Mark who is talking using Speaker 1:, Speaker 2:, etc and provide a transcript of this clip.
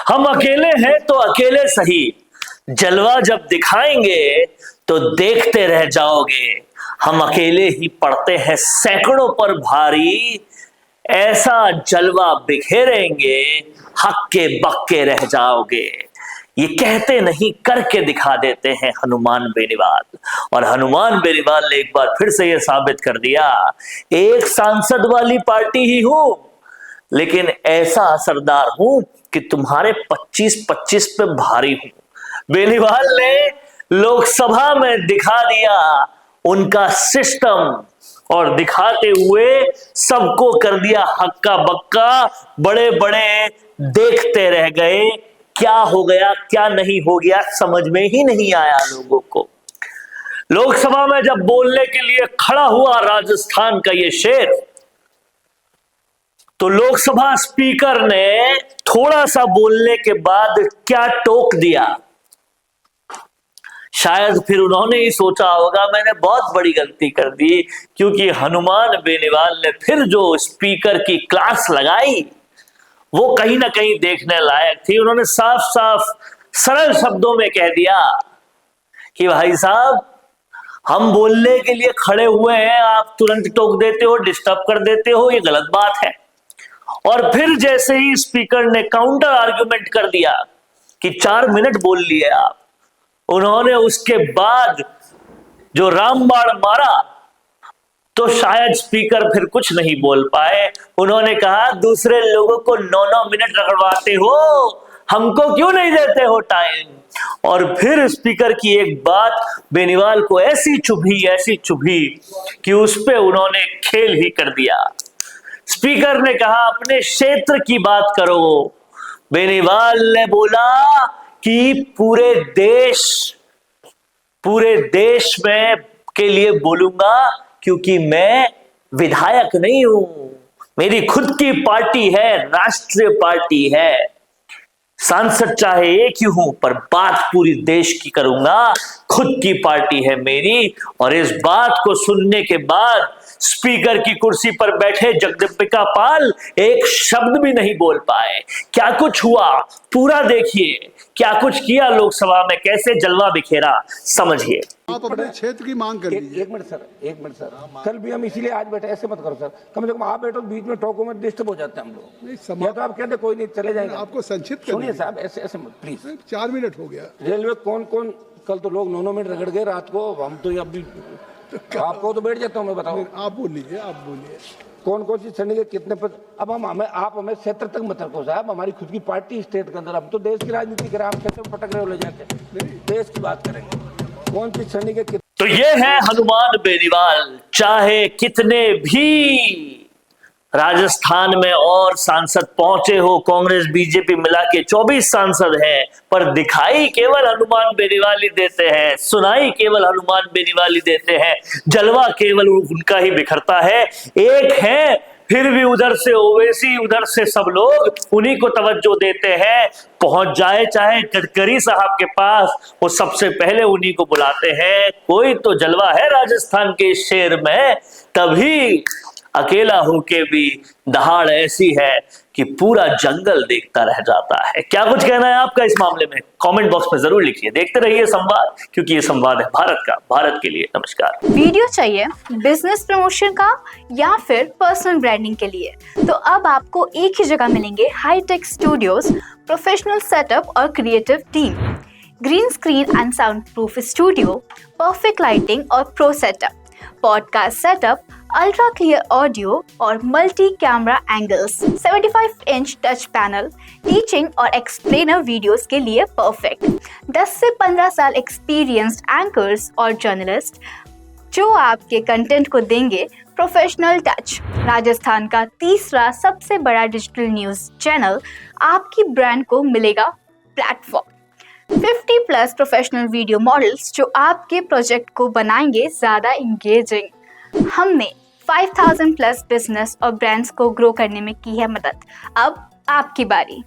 Speaker 1: हम अकेले हैं तो अकेले सही, जलवा जब दिखाएंगे तो देखते रह जाओगे। हम अकेले ही पड़ते हैं सैकड़ों पर भारी, ऐसा जलवा बिखेरेंगे हक्के बक्के रह जाओगे। ये कहते नहीं करके दिखा देते हैं हनुमान बेनीवाल। और हनुमान बेनीवाल ने एक बार फिर से यह साबित कर दिया, एक सांसद वाली पार्टी ही हूं, लेकिन ऐसा असरदार हूं कि तुम्हारे 25-25 पे भारी हूं। बेनीवाल ने लोकसभा में दिखा दिया उनका सिस्टम, और दिखाते हुए सबको कर दिया हक्का बक्का। बड़े बड़े देखते रह गए, क्या हो गया क्या नहीं हो गया समझ में ही नहीं आया लोगों को। लोकसभा में जब बोलने के लिए खड़ा हुआ राजस्थान का ये शेर, तो लोकसभा स्पीकर ने थोड़ा सा बोलने के बाद क्या टोक दिया। शायद फिर उन्होंने ही सोचा होगा मैंने बहुत बड़ी गलती कर दी, क्योंकि हनुमान बेनीवाल ने फिर जो स्पीकर की क्लास लगाई वो कहीं ना कहीं देखने लायक थी। उन्होंने साफ साफ सरल शब्दों में कह दिया कि भाई साहब, हम बोलने के लिए खड़े हुए हैं, आप तुरंत टोक देते हो, डिस्टर्ब कर देते हो, ये गलत बात है। और फिर जैसे ही स्पीकर ने काउंटर आर्गुमेंट कर दिया कि 4 मिनट बोल लिए आप, उन्होंने उसके बाद जो रामबाण मारा तो शायद स्पीकर फिर कुछ नहीं बोल पाए। उन्होंने कहा, दूसरे लोगों को 9-9 मिनट रगड़वाते हो, हमको क्यों नहीं देते हो टाइम। और फिर स्पीकर की एक बात बेनीवाल को ऐसी चुभी कि उस पे उन्होंने खेल ही कर दिया। स्पीकर ने कहा, अपने क्षेत्र की बात करो। बेनीवाल ने बोला कि पूरे देश में के लिए बोलूंगा, क्योंकि मैं विधायक नहीं हूं, मेरी खुद की पार्टी है, राष्ट्रीय पार्टी है। सांसद चाहे एक ही हूं, पर बात पूरी देश की करूंगा, खुद की पार्टी है मेरी। और इस बात को सुनने के बाद स्पीकर की कुर्सी पर बैठे जगदम्बिका पाल एक शब्द भी नहीं बोल पाए। क्या कुछ हुआ पूरा देखिए, क्या कुछ किया लोकसभा में, कैसे जलवा बिखेरा, समझिए।
Speaker 2: आप अपने क्षेत्र की मांग कर लीजिए।
Speaker 3: एक मिनट सर, कल भी हम इसीलिए आज बैठे, ऐसे मत करो सर, कम से कम आप बैठो, बीच में टोको में डिस्टर्ब हो जाते हैं हम लोग। या तो आप कहते कोई नहीं चले जाएंगे, आपको
Speaker 2: संक्षिप्त
Speaker 3: सुनिए साहब, ऐसे मत प्लीज।
Speaker 2: 4 मिनट हो गया।
Speaker 3: रेलवे कौन कल तो लोग 9-9 मिनट रगड़ गए रात को, हम तो अभी आपको तो बैठ जाता हूँ मैं, बताओ।
Speaker 2: आप बोलिए
Speaker 3: कौन सी श्रेणी के कितने पद। अब आप हमें क्षेत्र तक मत रखो साहब, हमारी खुद की पार्टी स्टेट के अंदर, हम तो देश की राजनीति कर रहे हैं, आप क्षेत्र में पटक रहे हो ले जाके। देश की बात करेंगे, कौन सी श्रेणी के।
Speaker 1: तो ये है हनुमान बेनीवाल। चाहे कितने भी राजस्थान में और सांसद पहुंचे हो, कांग्रेस बीजेपी मिला के 24 सांसद हैं, पर दिखाई केवल हनुमान बेनीवाल ही देते हैं, सुनाई केवल हनुमान बेनीवाल ही देते हैं, जलवा केवल उनका ही बिखरता है। एक है फिर भी उधर से ओवैसी, उधर से सब लोग उन्हीं को तवज्जो देते हैं। पहुंच जाए चाहे गडकरी साहब के पास, वो सबसे पहले उन्हीं को बुलाते हैं। कोई तो जलवा है राजस्थान के शेर में, तभी अकेला होके भी दहाड़ ऐसी है कि पूरा जंगल देखता रह जाता है। क्या कुछ कहना है आपका इस मामले में, कमेंट बॉक्स में जरूर लिखिए। देखते रहिए संवाद, क्योंकि ये संवाद है भारत का, भारत के लिए। नमस्कार।
Speaker 4: वीडियो चाहिए बिजनेस प्रमोशन का या फिर पर्सनल ब्रांडिंग के लिए, तो अब आपको एक ही जगह मिलेंगे हाईटेक स्टूडियोज, प्रोफेशनल सेटअप और creative team, green screen and sound proof studio, perfect lighting और pro setup, podcast setup, ultra clear audio और multi camera angles, 75 inch touch panel, teaching और एक्सप्लेनर वीडियोस के लिए परफेक्ट, 10 से 15 साल experienced anchors और journalist जो आपके कंटेंट को देंगे प्रोफेशनल टच। राजस्थान का तीसरा सबसे बड़ा डिजिटल न्यूज चैनल आपकी ब्रांड को मिलेगा प्लेटफॉर्म। 50+ प्रोफेशनल वीडियो मॉडल्स जो आपके प्रोजेक्ट को बनाएंगे ज़्यादा इंगेजिंग। हमने 5000+ बिजनेस और ब्रांड्स को ग्रो करने में की है मदद। अब आपकी बारी।